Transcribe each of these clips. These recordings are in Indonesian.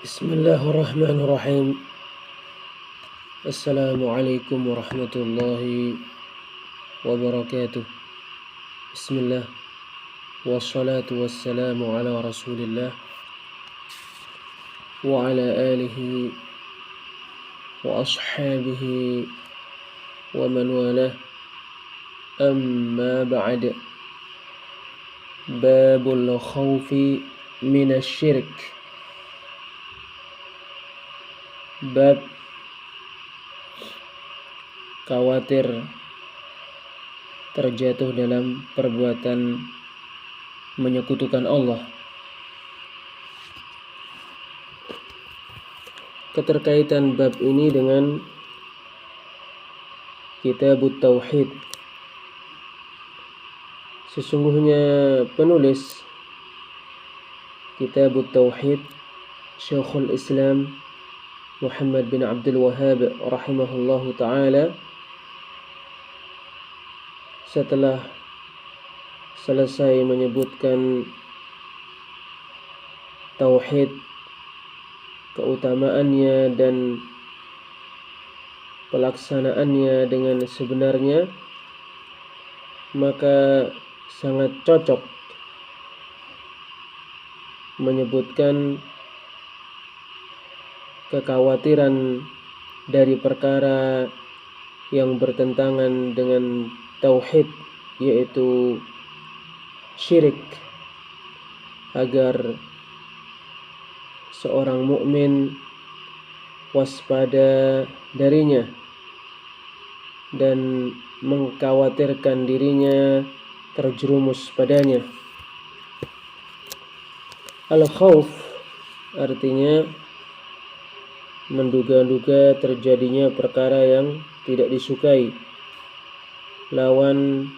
Bismillahirrahmanirrahim. Assalamualaikum warahmatullahi wabarakatuh. Bismillah. Wassalatu wassalamu ala rasulillah wa ala alihi wa ashabihi wa man walah. Amma ba'd. Babul khawfi minasyirik. Bab khawatir terjatuh dalam perbuatan menyekutukan Allah. Keterkaitan bab ini dengan Kitabut Tauhid. Sesungguhnya penulis Kitabut Tauhid, Syekhul Islam Muhammad bin Abdul Wahhab rahimahullahu ta'ala, setelah selesai menyebutkan tauhid, keutamaannya dan pelaksanaannya dengan sebenarnya, maka sangat cocok menyebutkan kekhawatiran dari perkara yang bertentangan dengan tauhid, yaitu syirik, agar seorang mukmin waspada darinya dan mengkhawatirkan dirinya terjerumus padanya. Al-khawf artinya menduga-duga terjadinya perkara yang tidak disukai, lawan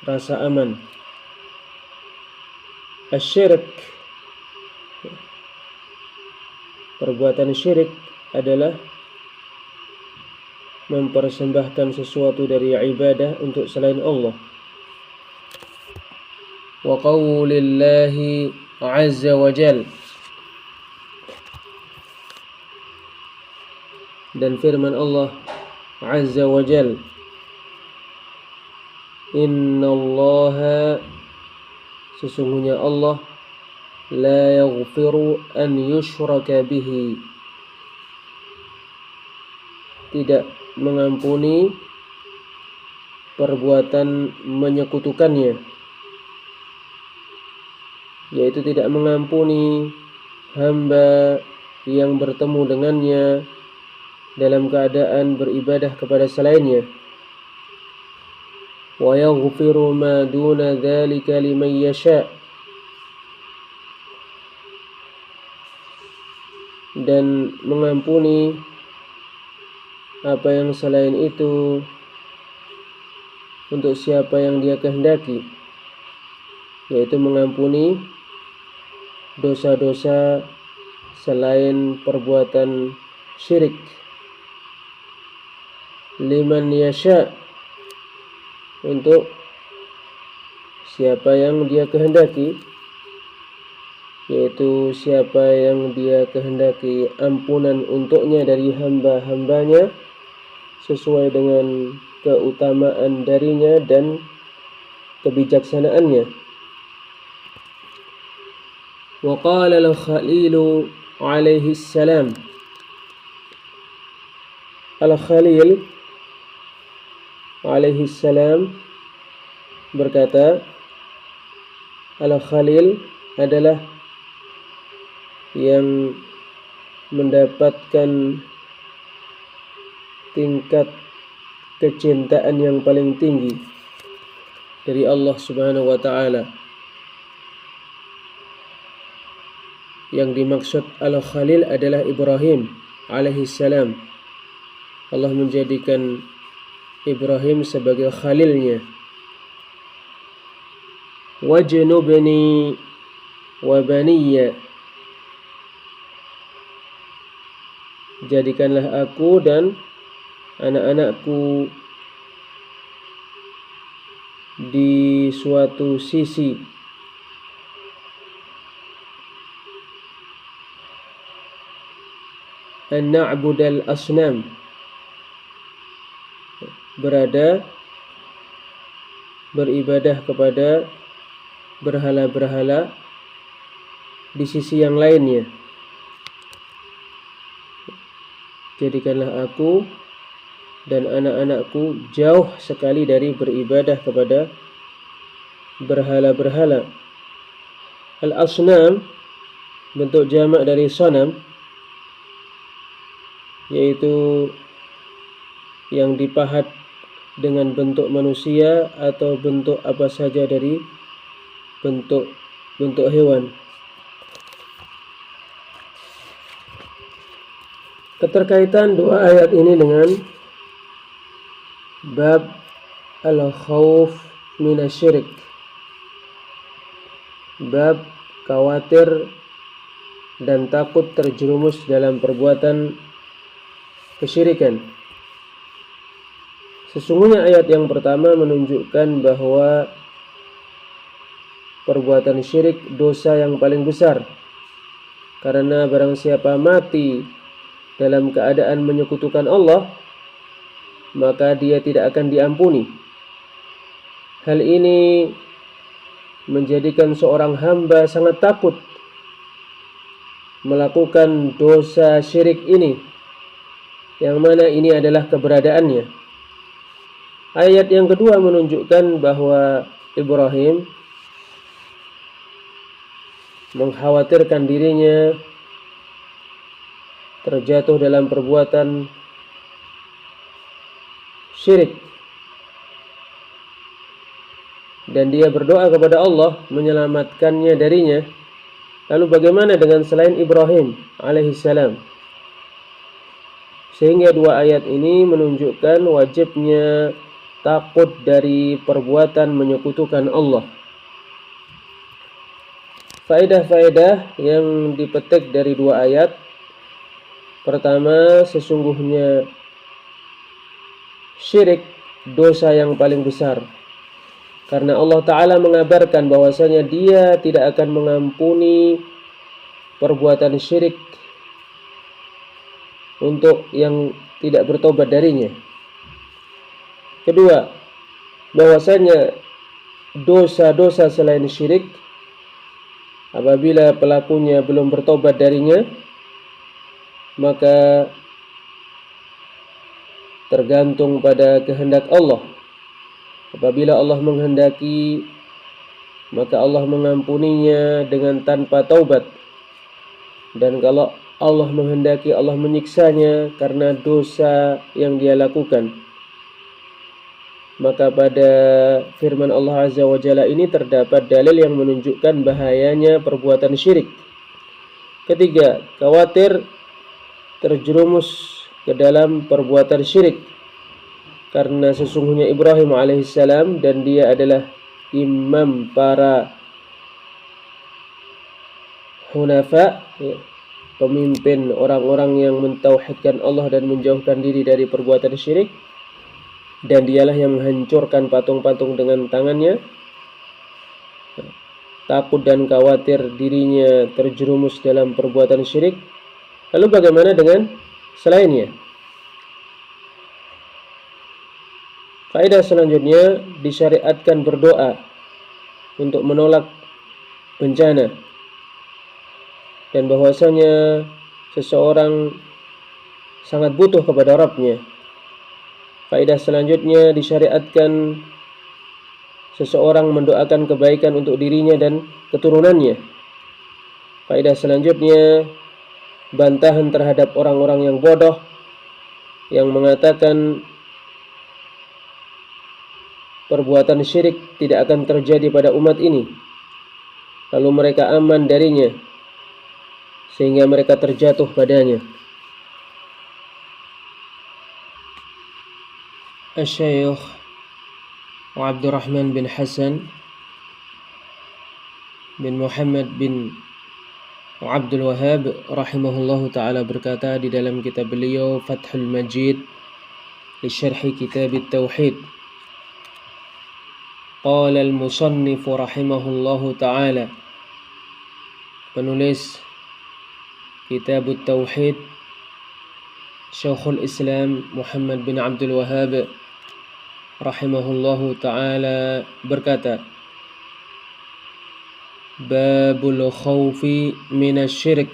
rasa aman. Asyirik, perbuatan syirik adalah mempersembahkan sesuatu dari ibadah untuk selain Allah. Wa qaulillahi azza wa jalla, dan firman Allah azza wa jalla, innallaha, sesungguhnya Allah, la yaghfiru an yushraka bihi, tidak mengampuni perbuatan menyekutukannya, yaitu tidak mengampuni hamba yang bertemu dengannya dalam keadaan beribadah kepada selainnya. Wa yaghfiru ma duna dzalika liman yasha, dan mengampuni apa yang selain itu untuk siapa yang Dia kehendaki, yaitu mengampuni dosa-dosa selain perbuatan syirik. Liman yasha, untuk siapa yang Dia kehendaki, yaitu siapa yang Dia kehendaki ampunan untuknya dari hamba-hambanya sesuai dengan keutamaan darinya dan kebijaksanaannya. Wa qala al-Khalil alaihi salam, Al-Khalil alaihi salam berkata, Al-Khalil adalah yang mendapatkan tingkat kecintaan yang paling tinggi dari Allah Subhanahu wa ta'ala. Yang dimaksud Al-Khalil adalah Ibrahim alaihi salam. Allah menjadikan Ibrahim sebagai khalilnya. Wajnubni wa baniya, jadikanlah aku dan anak-anakku di suatu sisi an na'budal asnam, beribadah kepada berhala-berhala di sisi yang lainnya. Jadikanlah aku dan anak-anakku jauh sekali dari beribadah kepada berhala-berhala. Al-asnam bentuk jamak dari sanam, yaitu yang dipahat dengan bentuk manusia atau bentuk apa saja dari bentuk hewan. Keterkaitan dua ayat ini dengan bab al-khawf minasyirik, bab khawatir dan takut terjerumus dalam perbuatan kesyirikan. Sesungguhnya ayat yang pertama menunjukkan bahwa perbuatan syirik dosa yang paling besar, karena barang siapa mati dalam keadaan menyekutukan Allah, maka dia tidak akan diampuni. Hal ini menjadikan seorang hamba sangat takut melakukan dosa syirik ini, yang mana ini adalah keberadaannya. Ayat yang kedua menunjukkan bahwa Ibrahim mengkhawatirkan dirinya terjatuh dalam perbuatan syirik, dan dia berdoa kepada Allah menyelamatkannya darinya. Lalu bagaimana dengan selain Ibrahim alaihissalam? Sehingga dua ayat ini menunjukkan wajibnya takut dari perbuatan menyekutukan Allah. Faedah-faedah yang dipetik dari dua ayat. Pertama, sesungguhnya syirik dosa yang paling besar, karena Allah Ta'ala mengabarkan bahwasanya Dia tidak akan mengampuni perbuatan syirik untuk yang tidak bertobat darinya. Kedua, bahwasanya dosa-dosa selain syirik, apabila pelakunya belum bertobat darinya, maka tergantung pada kehendak Allah. Apabila Allah menghendaki, maka Allah mengampuninya dengan tanpa taubat. Dan kalau Allah menghendaki, Allah menyiksanya karena dosa yang dia lakukan. Maka pada firman Allah Azza wa Jalla ini terdapat dalil yang menunjukkan bahayanya perbuatan syirik. Ketiga, khawatir terjerumus ke dalam perbuatan syirik, karena sesungguhnya Ibrahim alaihissalam dan dia adalah imam para hunafa, pemimpin orang-orang yang mentauhidkan Allah dan menjauhkan diri dari perbuatan syirik, dan dialah yang menghancurkan patung-patung dengan tangannya. Takut dan khawatir dirinya terjerumus dalam perbuatan syirik. Lalu bagaimana dengan selainnya? Faedah selanjutnya, disyariatkan berdoa untuk menolak bencana, dan bahwasanya seseorang sangat butuh kepada Rabbnya. Faedah selanjutnya, disyariatkan seseorang mendoakan kebaikan untuk dirinya dan keturunannya. Faedah selanjutnya, bantahan terhadap orang-orang yang bodoh yang mengatakan perbuatan syirik tidak akan terjadi pada umat ini, lalu mereka aman darinya sehingga mereka terjatuh padanya. Asy-Syaikh Abdurrahman bin Hasan bin Muhammad bin Abdul Wahhab rahimahullahu ta'ala berkata di dalam kitab beliau Fathul Majid li syarhi kitab at-tauhid, qala al-musannif rahimahullahu ta'ala, penulis kitab at-tauhid Syekhul Islam Muhammad bin Abdul Wahhab rahimahullahu ta'ala berkata, Babul khawfi minasyirik,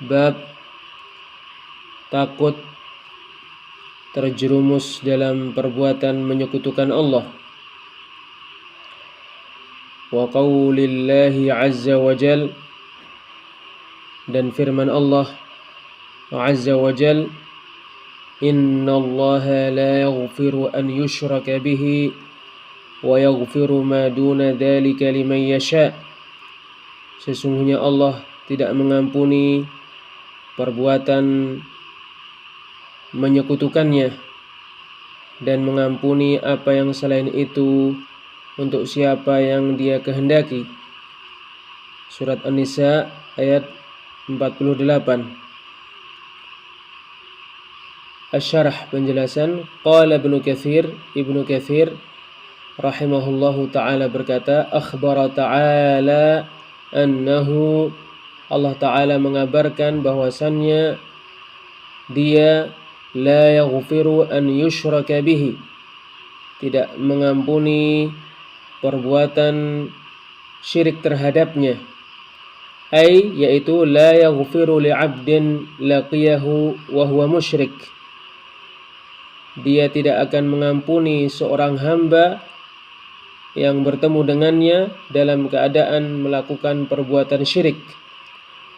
bab takut terjerumus dalam perbuatan menyekutukan Allah. Wa qaulillahi azza wa jal, dan firman Allah azza wa jal, innallaha la yaghfiru an yushraka bihi wa yaghfiru ma duna dzalika liman yasha. Sesungguhnya Allah tidak mengampuni perbuatan menyekutukannya dan mengampuni apa yang selain itu untuk siapa yang Dia kehendaki. Surat An-Nisa ayat 48. Asy-Syarah, penjelasan. Qala Ibnu Katsir rahimahullahu ta'ala berkata, akhbara ta'ala annahu, Allah ta'ala mengabarkan bahwasannya Dia la yaghfiru an yushraka bihi, tidak mengampuni perbuatan syirik terhadapnya. Yaitu la yaghfiru li'abdin laqiyahu wa huwa musyrik. Dia tidak akan mengampuni seorang hamba yang bertemu dengannya dalam keadaan melakukan perbuatan syirik.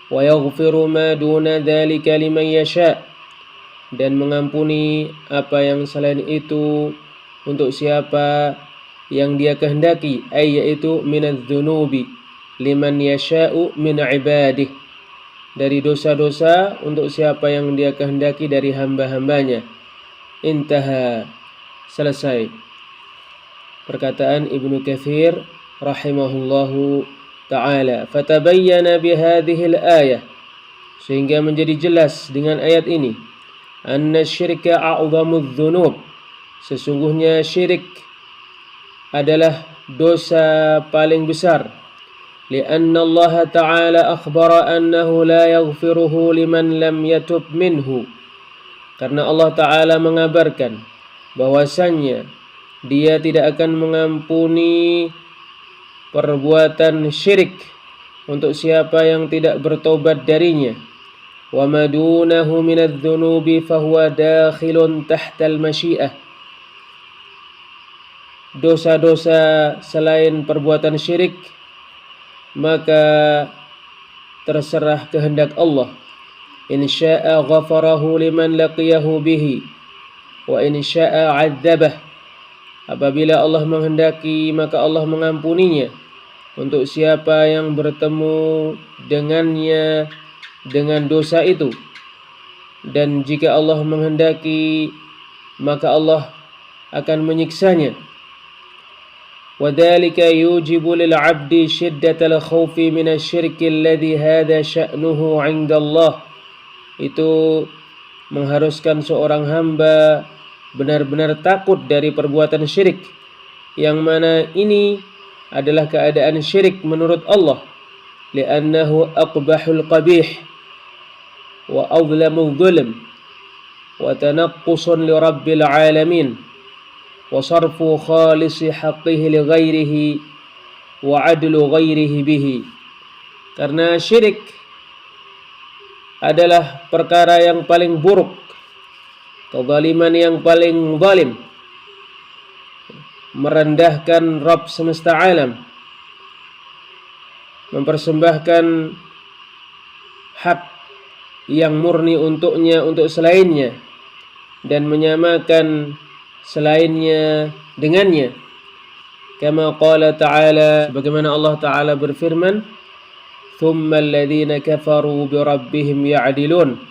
Wa yaghfiru ma duna dzalika liman yasha, dan mengampuni apa yang selain itu untuk siapa yang Dia kehendaki, yaitu minadz-dzunubi liman yasha'u min ibadih, dari dosa-dosa untuk siapa yang Dia kehendaki dari hamba-hambanya. Intaha, selesai perkataan Ibnu Katsir rahimahullahu ta'ala. Fatabayyana bihadhil ayah, sehingga menjadi jelas dengan ayat ini, anna syirka a'zamudz dzunub, sesungguhnya syirik adalah dosa paling besar. Lianna Allah ta'ala akhbara annahu la yaghfiruhu liman lam yatub minhu, karena Allah ta'ala mengabarkan bahwasannya Dia tidak akan mengampuni perbuatan syirik untuk siapa yang tidak bertobat darinya. Wa ma dunahu minadz-dzunubi fahuwa dakhilun tahtal masyiah. Dosa-dosa selain perbuatan syirik maka terserah kehendak Allah. In syaa ghafarahu liman laqiyahu bihi wa in syaa 'adzabah. Apabila Allah menghendaki maka Allah mengampuninya untuk siapa yang bertemu dengannya dengan dosa itu, dan jika Allah menghendaki maka Allah akan menyiksanya. Wadzalika yujibu lil 'abdi shiddatal khaufi minasyirki alladhi hadha sya'nuhu 'inda Allah. Itu mengharuskan seorang hamba benar-benar takut dari perbuatan syirik, yang mana ini adalah keadaan syirik menurut Allah. Li'annahu aqbahul qabih wa azlamul zulm wa tanaqqusun li rabbil alamin wa sarfu khalisi haqqihi li ghairihi wa adlu ghairihi bihi. Karena syirik adalah perkara yang paling buruk, kezaliman yang paling zalim, merendahkan Rabb semesta alam, mempersembahkan hak yang murni untuknya untuk selainnya, dan menyamakan selainnya dengannya. Kama qala ta'ala, sebagaimana Allah Ta'ala berfirman, thumma alladhina kafaru bi rabbihim ya'dilun.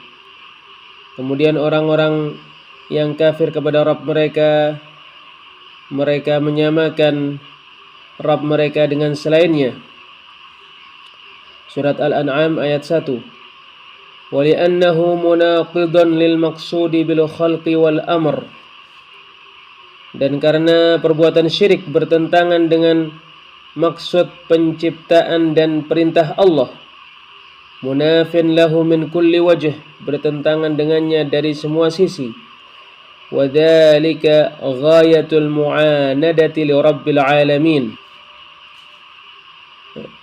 Kemudian orang-orang yang kafir kepada Rabb mereka, mereka menyamakan Rabb mereka dengan selainnya. Surat Al-An'am ayat 1. Wa li'annahu munaqidan lil maqsudi bil khalqi wal amr. Dan karena perbuatan syirik bertentangan dengan maksud penciptaan dan perintah Allah. munafin lahu min kulli wajh, bertentangan dengannya dari semua sisi. Wa dzalika ghayatul mu'anadati li rabbil alamin.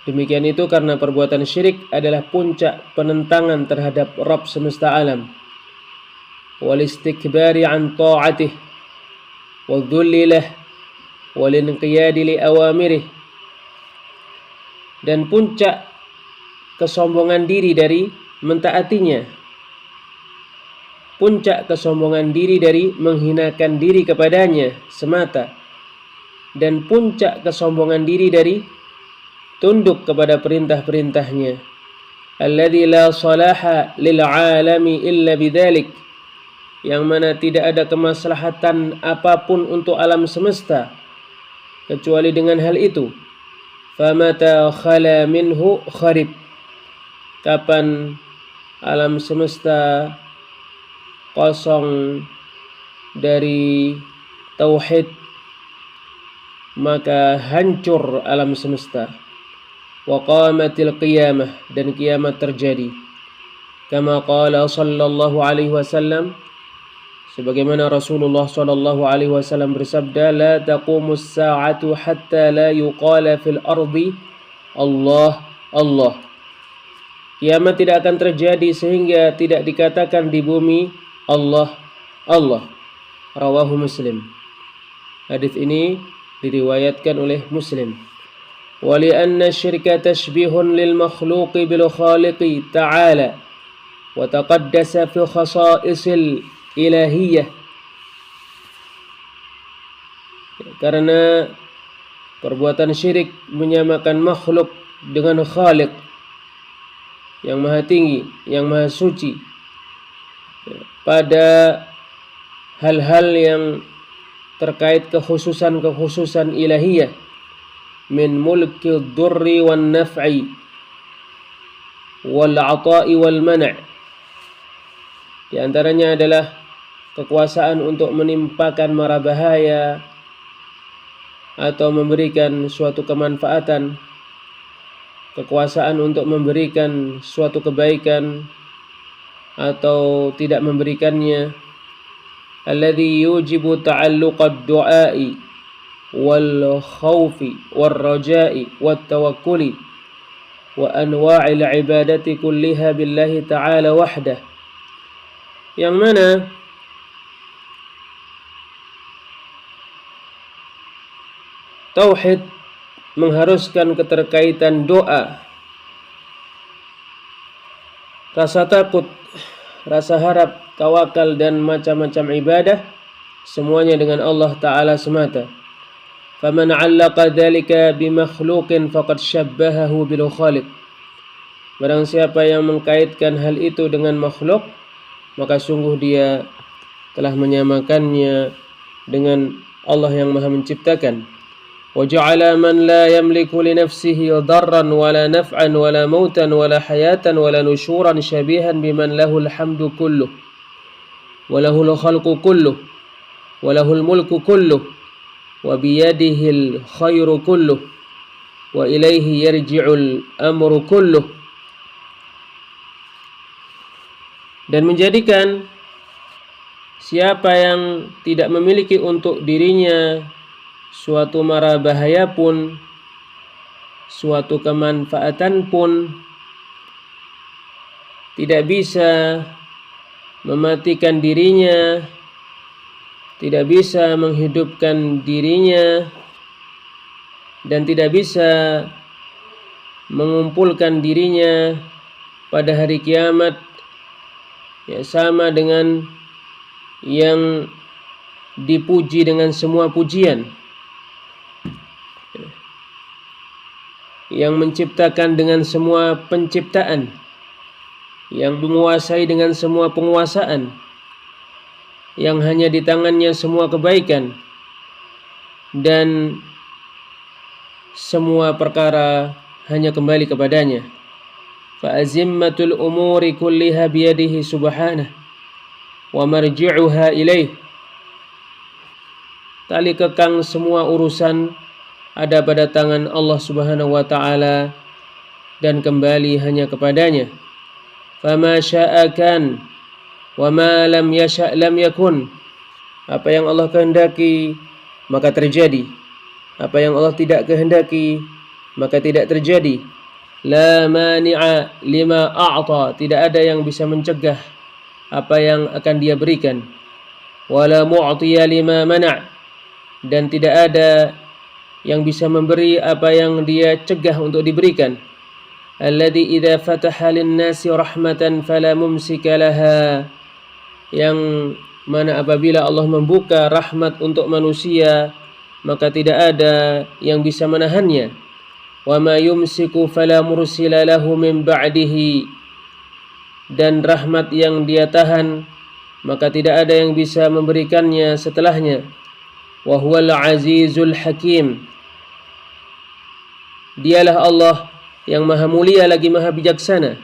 Demikian itu karena perbuatan syirik adalah puncak penentangan terhadap Rabb semesta alam. Wal istikbari an ta'atih wa dhulli lah wal inqiyadi li awamirih, dan puncak kesombongan diri dari mentaatinya, puncak kesombongan diri dari menghinakan diri kepadanya semata, dan puncak kesombongan diri dari tunduk kepada perintah-perintahnya. Alladzi la salaha lil alami illa bidzalik, yang mana tidak ada kemaslahatan apapun untuk alam semesta kecuali dengan hal itu. Famata khala minhu kharib, kapan alam semesta kosong dari tauhid, maka hancur alam semesta. Wa qamatil qiyamah, dan kiamat terjadi. Kama qala sallallahu alaihi wasallam, sebagaimana Rasulullah sallallahu alaihi wasallam bersabda, la taqumus sa'atu hatta la yuqala fil ardi Allah Allah. Kiamat tidak akan terjadi sehingga tidak dikatakan di bumi Allah Allah. Rawahu Muslim. Hadis ini diriwayatkan oleh Muslim. Wa li'anna syirka tashbihun lil makhluqi bil khaliqi ta'ala wa taqaddasa fi khasa'isil ilahiyah. Karena perbuatan syirik menyamakan makhluk dengan Khaliq yang maha tinggi, yang maha suci, pada hal-hal yang terkait kekhususan ilahiyah, min mulki dzurri wan naf'i wal 'ata'i wal man'. Di antaranya adalah kekuasaan untuk menimpakan mara bahaya atau memberikan suatu kemanfaatan, kekuasaan untuk memberikan suatu kebaikan atau tidak memberikannya. Alladzi yujibu ta'alluqad du'a'i wal khawfi wal raja'i wat tawakkuli wa anwa'il ibadati kulliha billahi ta'ala wahdah, yang mana tauhid mengharuskan keterkaitan doa, rasa takut, rasa harap, tawakal, dan macam-macam ibadah, semuanya dengan Allah Ta'ala semata. Faman 'allaqa dzalika bimakhluqin faqad syabbahahu bil khaliq. Barang siapa yang mengkaitkan hal itu dengan makhluk, maka sungguh dia telah menyamakannya dengan Allah yang Maha Menciptakan. Wa ja'ala man la yamliku li nafsihi darran wala naf'an wala mautan wala hayatan wala nushuran syabihan biman lahul hamdu kulluh wa lahul khalqu kulluh wa lahul mulku kulluh wa biyadihil khairu kulluh wa ilaihi yarji'ul amru kulluh. Dan menjadikan siapa yang tidak memiliki untuk dirinya suatu mara bahaya pun, suatu kemanfaatan pun, tidak bisa mematikan dirinya, tidak bisa menghidupkan dirinya, dan tidak bisa mengumpulkan dirinya pada hari kiamat, ya, sama dengan yang dipuji dengan semua pujian, yang menciptakan dengan semua penciptaan, yang menguasai dengan semua penguasaan, yang hanya di tangannya semua kebaikan, dan semua perkara hanya kembali kepadanya. Fa azimmatul umuri kulliha biyadihi subhanahu wa marji'uha ilaih. Tali kekang semua urusan ada pada tangan Allah Subhanahu wa ta'ala dan kembali hanya kepadanya. fama syaa kan wa ma lam yasha' lam yakun. Apa yang Allah kehendaki maka terjadi, apa yang Allah tidak kehendaki maka tidak terjadi. La mani'a lima a'ta, tidak ada yang bisa mencegah apa yang akan dia berikan. Wala mu'tiya lima mana', dan tidak ada yang bisa memberi apa yang dia cegah untuk diberikan. Alladzi idza fataha lin-nasi rahmatan fala mumsika laha, yang mana apabila Allah membuka rahmat untuk manusia maka tidak ada yang bisa menahannya. Wa ma yumsiku fala mursila lahu min ba'dihi, dan rahmat yang dia tahan maka tidak ada yang bisa memberikannya setelahnya. Wa huwal azizul hakim, dialah Allah yang maha mulia lagi maha bijaksana.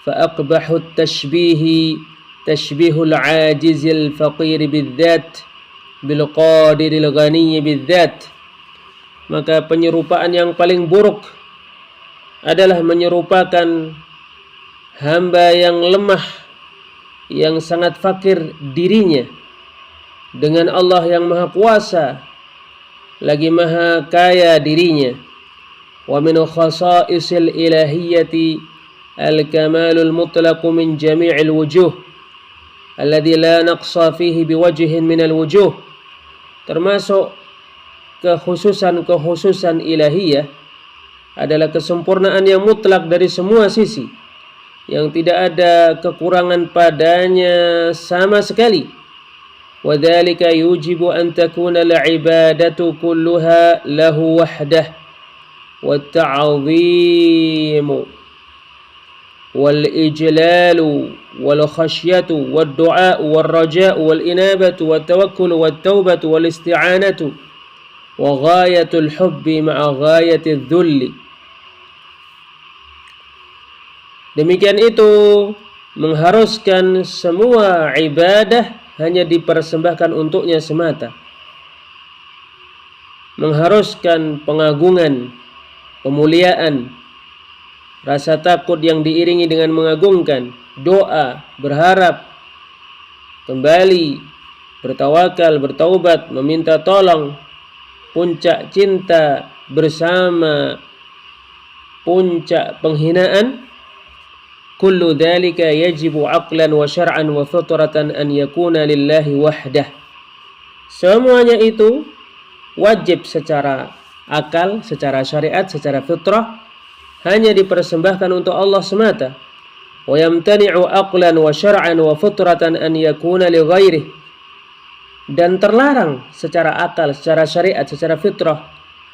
Fa aqbahu tashbihi tashbihul ajizil faqir bidzat bil qadiril ghani bidzat, maka penyerupaan yang paling buruk adalah menyerupakan hamba yang lemah, yang sangat fakir dirinya, dengan Allah yang maha kuasa lagi maha kaya dirinya. Wa min khasa'isil ilahiyyati al-kamalul mutlaq min jami'il wujuh alladhi la naqsa fihi biwajhin minal wujuh, termasuk kekhususan ilahiyah adalah kesempurnaan yang mutlak dari semua sisi, yang tidak ada kekurangan padanya sama sekali. Wa dzalika yujibu an takuna al-ibadatu kulluha lahu wahdah wa ta'dhimu wal ijlalu wal khasyatu wad du'a wal raja'u wal inabatu wat tawakkul wat taubatu wal isti'anatu wa ghayatul hubbi ma'a ghayatil dhulli. Demikian itu mengharuskan semua ibadah hanya dipersembahkan untuknya semata, mengharuskan pengagungan, pemuliaan, rasa takut yang diiringi dengan mengagungkan, doa, berharap, kembali, bertawakal, bertaubat, meminta tolong, puncak cinta bersama puncak penghinaan. Kullu dzalika yajibu aqlan wa syar'an wa fitratan an yakuna lillahi wahdah. Semuanya itu wajib secara akal, secara syariat, secara fitrah, hanya dipersembahkan untuk Allah semata. Wa yamtani'u aqlan wa syar'an wa fitratan an yakuna li ghairihi, dan terlarang secara akal, secara syariat, secara fitrah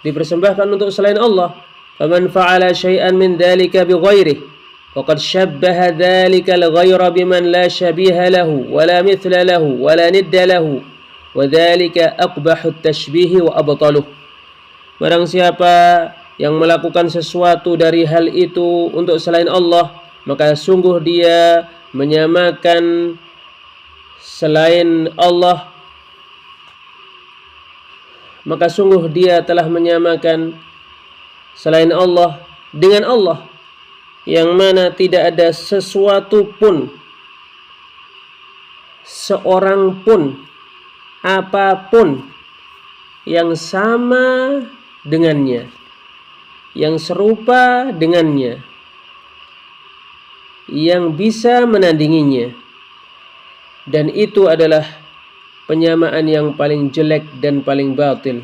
dipersembahkan untuk selain Allah. Faman fa'ala syai'an min dzalika bi ghairihi faqad syabbaha dzalika al-ghayra biman la syabiha lahu wa la mithla lahu wa la nidda lahu wa dzalika aqbahu at-tashbih wa abtaluh. Barang siapa yang melakukan sesuatu dari hal itu untuk selain Allah, maka sungguh dia menyamakan selain Allah, maka sungguh dia telah menyamakan selain Allah dengan Allah, yang mana tidak ada sesuatu pun, seorang pun, apapun yang sama dengannya, yang serupa dengannya, yang bisa menandinginya. Dan itu adalah penyamaan yang paling jelek dan paling batil.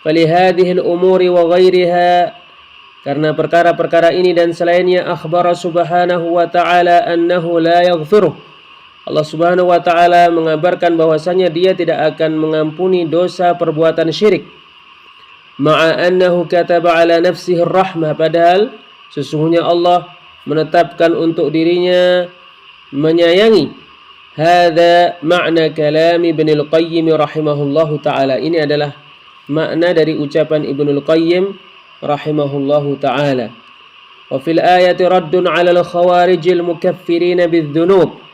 Falihadihil umuri wa ghairiha, karena perkara-perkara ini dan selainnya, akhbara subhanahu wa ta'ala annahu la yaghfiruh, Allah subhanahu wa ta'ala mengabarkan bahwasanya dia tidak akan mengampuni dosa perbuatan syirik. Ma'a annahu kataba ala nafsihi rahmah, padahal sesungguhnya Allah menetapkan untuk dirinya menyayangi. Hadza ma'na kalami Ibnul Qayyim rahimahullahu ta'ala. Ini adalah makna dari ucapan Ibnul Qayyim rahimahullahu ta'ala. Wa fil ayati raddun 'alal khawarijil mukaffirina bidzunub.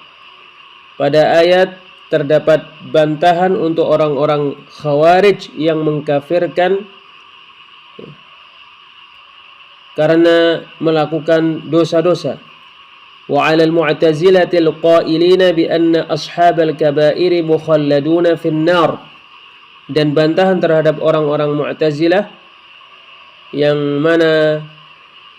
Pada ayat terdapat bantahan untuk orang-orang khawarij yang mengkafirkan karena melakukan dosa-dosa. wa 'alal mu'tazilatil qailina bi anna ashabal kaba'iri mukhalladuna fin-nar, dan bantahan terhadap orang-orang Mu'tazilah yang mana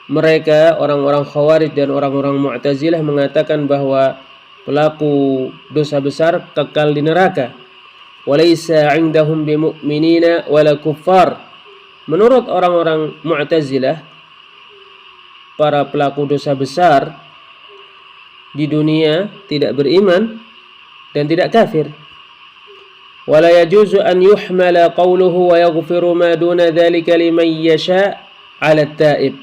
mereka orang-orang Khawarij dan orang-orang Mu'tazilah mengatakan bahwa pelaku dosa besar kekal di neraka. Walaysa 'indahum bimu'minina wala kuffar. Menurut orang-orang Mu'tazilah, para pelaku dosa besar di dunia tidak beriman dan tidak kafir. Wala yajuzu an yuhmala qawluhu wa yaghfiru ma duna dzalika liman yasha' 'ala at-ta'ib.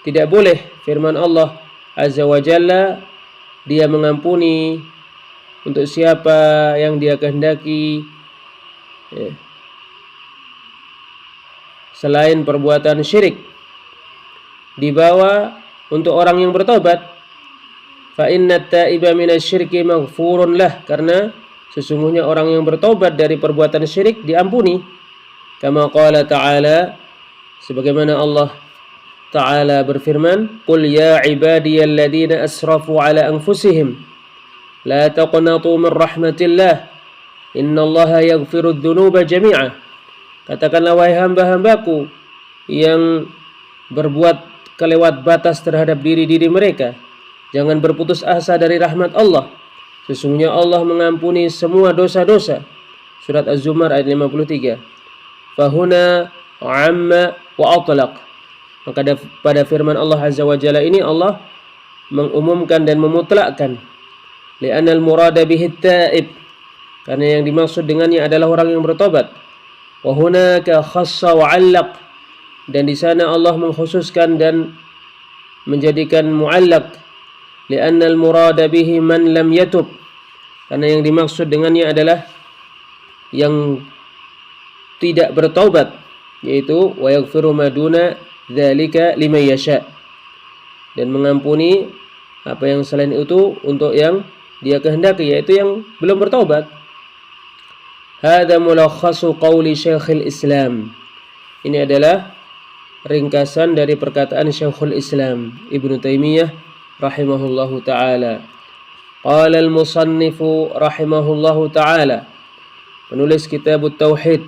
Tidak boleh firman Allah Azza wa Jalla, Dia mengampuni untuk siapa yang Dia kehendaki selain perbuatan syirik, dibawa untuk orang yang bertobat. Fa inna at-ta'iba minasyirki maghfurun lah, karena sesungguhnya orang yang bertobat dari perbuatan syirik diampuni. Kama qala ta'ala, sebagaimana Allah Ta'ala berfirman, Qul ya ibadiyalladzina asrafu ala anfusihim la taqnatu min rahmatillah innallaha yaghfirudz dzunuba jami'a. Katakanlah, wahai hamba-hambaku yang berbuat kelewat batas terhadap diri-diri mereka, jangan berputus asa dari rahmat Allah. Sesungguhnya Allah mengampuni semua dosa-dosa. Surat Az-Zumar ayat 53. Fahuna amma wa atlaq. Maka pada firman Allah Azza wa Jalla ini Allah mengumumkan dan memutlakkan. Li'anal murada bihi at-ta'ib, karena yang dimaksud dengannya adalah orang yang bertobat. Wa hunaka khassa wa 'allaq, dan di sana Allah mengkhususkan dan menjadikan mu'allaq. Li'annal murada bihi man lam yatub, karena yang dimaksud dengannya adalah yang tidak bertaubat, yaitu wa yaghfiru ma duna dzalika liman yasha', dan mengampuni apa yang selain itu untuk yang Dia kehendaki, yaitu yang belum bertaubat. Hadza mulakhasu qauli Syekhul Islam. Ini adalah ringkasan dari perkataan Syekhul Islam Ibnu Taimiyah rahimahullahu ta'ala. Qala al-musannifu rahimahullahu ta'ala, penulis kitab Tauhid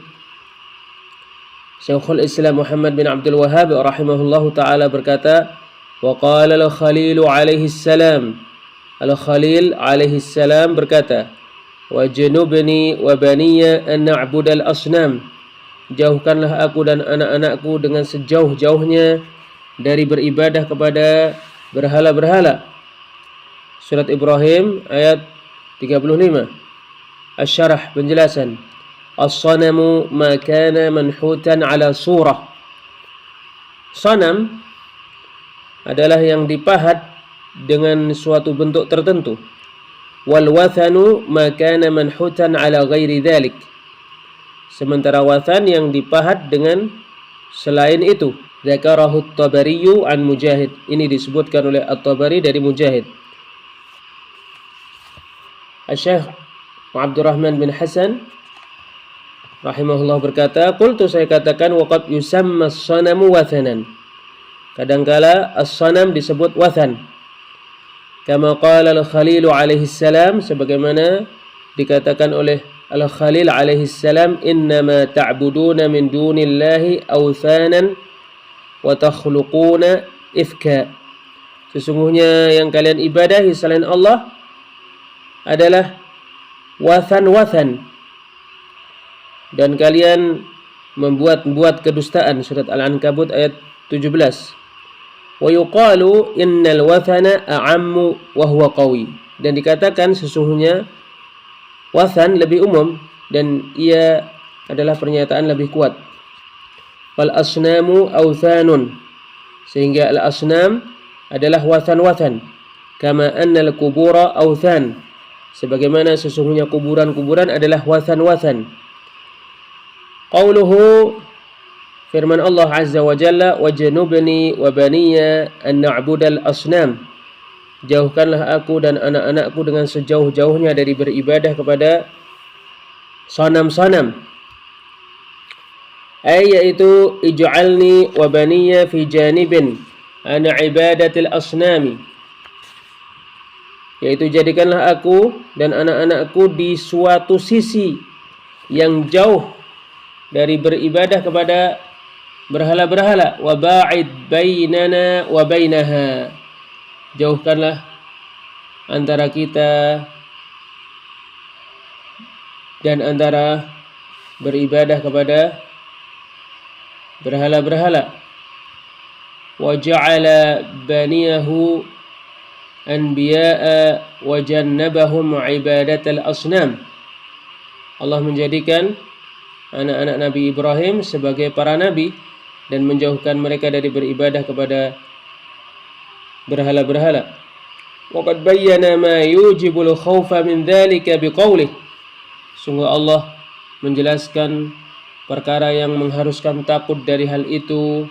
Syekhul Islam Muhammad bin Abdul Wahhab rahimahullahu ta'ala berkata, wa qala al-Khalil alaihi salam, Al-Khalil alaihi salam berkata, wa janubni wa baniya an na'budal asnam, jauhkanlah aku dan anak-anakku dengan sejauh-jauhnya dari beribadah kepada berhala-berhala. Surat Ibrahim ayat 35. Asy-syarah, penjelasan. As-sanamu ma kana manhutan ala surah. Sanam adalah yang dipahat dengan suatu bentuk tertentu. Wal wathanu ma kana manhutan ala ghairi dzalik. Sementara wathan yang dipahat dengan selain itu. Dzakarahu at-Tabari an Mujahid. Ini disebutkan oleh At-Tabari dari Mujahid. Asy-Syaikh Abdurrahman bin Hasan rahimahullah berkata, qultu, saya katakan, waqad yusamma as-sanamu wathanan. Kadangkala as-sanam disebut wathan. Kama qala al-Khalil alaihi salam, sebagaimana dikatakan oleh Al-Khalil alaihi salam, innama ta'buduna min dunillahi awthanan wa takhluquna ifka. Sesungguhnya yang kalian ibadahi selain Allah adalah wathan-wathan, dan kalian membuat-buat kedustaan. Surat Al-Ankabut ayat 17. Wa yuqalu innal wathana a'ammu wa huwa qawi, dan dikatakan sesungguhnya wathan lebih umum dan ia adalah pernyataan lebih kuat. Wal asnamu awthanun, sehingga al-asnam adalah wathan-wathan. Kama annal kubura awthan, sebagaimana sesungguhnya kuburan-kuburan adalah wathan-wathan. Qauluhu, firman Allah Azza wa Jalla, wa janubni wa baniya an na'budal asnam, jauhkanlah aku dan anak-anakku dengan sejauh-jauhnya dari beribadah kepada sanam-sanam. Yaitu ij'alni wa baniya fi janibin an ibadatil asnami, yaitu jadikanlah aku dan anak-anakku di suatu sisi yang jauh dari beribadah kepada berhala-berhala. Wa ba'id bainana wa bainaha, jauhkanlah antara kita dan antara beribadah kepada berhala-berhala. Wa ja'ala baniyahu anbiya'a wa jannabahum ibadatal asnam. Allah menjadikan anak-anak Nabi Ibrahim sebagai para nabi dan menjauhkan mereka dari beribadah kepada berhala-berhala. Wa qad bayyana ma yujibul khaufa min dzalika biqaulih. Sungguh Allah menjelaskan perkara yang mengharuskan takut dari hal itu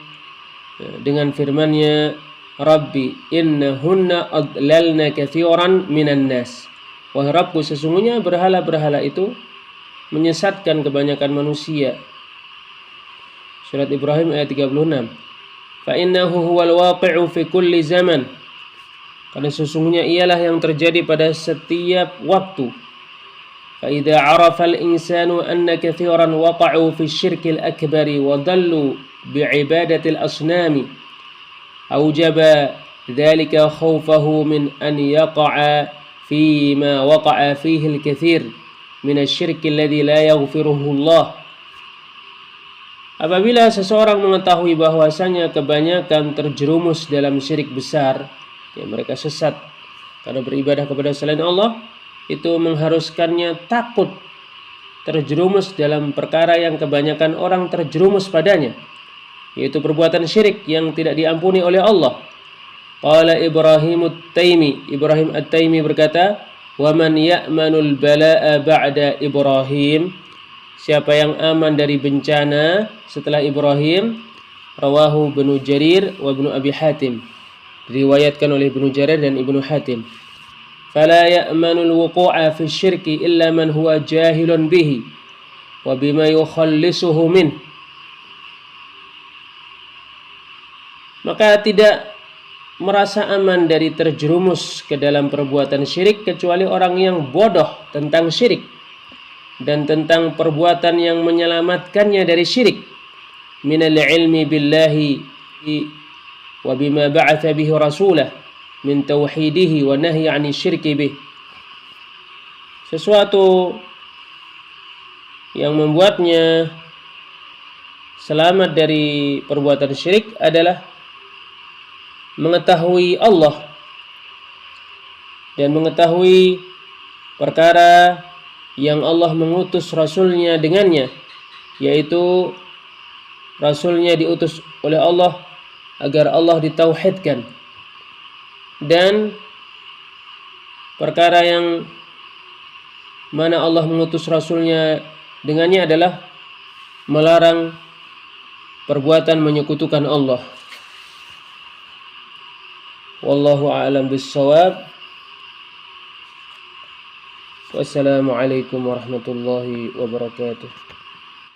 dengan firman-Nya, Rabbi innahunna adlalna katsiran minan nas. Wahai Rabbku, sesungguhnya berhala-berhala itu menyesatkan kebanyakan manusia. Surat Ibrahim ayat 36. Fa innahu huwal waqi'u fi kulli zaman. Karena sesungguhnya ialah yang terjadi pada setiap waktu. Fa idza 'arafa al-insanu anna katsiran waqa'u fi asy-syirki al-akbari wa dallu bi'ibadati al-asnami aujaba dzalika khaufahu min an yaqa'a fi ma waqa'a fihi al-katsir min asy-syirki alladzi la yaghfiruhu Allah. Apabila seseorang mengetahui bahwasanya kebanyakan terjerumus dalam syirik besar, ya mereka sesat karena beribadah kepada selain Allah, itu mengharuskannya takut terjerumus dalam perkara yang kebanyakan orang terjerumus padanya, yaitu perbuatan syirik yang tidak diampuni oleh Allah. Qala Ibrahim At-Taimi berkata, "Wa man ya'manul bala'a ba'da Ibrahim?" Siapa yang aman dari bencana setelah Ibrahim? Rawahu Ibnu Jarir wa Ibnu Abi Hatim. Diriwayatkan oleh Ibnu Jarir dan Ibnu Hatim. Fala ya'manul wuqu'a fi syirki illa man huwa jahilun bihi wa bima yukhallisuhu min. Maka tidak merasa aman dari terjerumus ke dalam perbuatan syirik kecuali orang yang bodoh tentang syirik dan tentang perbuatan yang menyelamatkannya dari syirik. Minal ilmi billahi wa bima ba'atha bihi rasulah min tauhidihi wa nahyi 'ani syirki bih. Sesuatu yang membuatnya selamat dari perbuatan syirik adalah mengetahui Allah dan mengetahui perkara yang Allah mengutus Rasulnya dengannya, yaitu Rasulnya diutus oleh Allah agar Allah ditauhidkan, dan perkara yang mana Allah mengutus Rasulnya dengannya adalah melarang perbuatan menyekutukan Allah. Wallahu a'lam bis-shawab. Wassalamualaikum warahmatullahi wabarakatuh.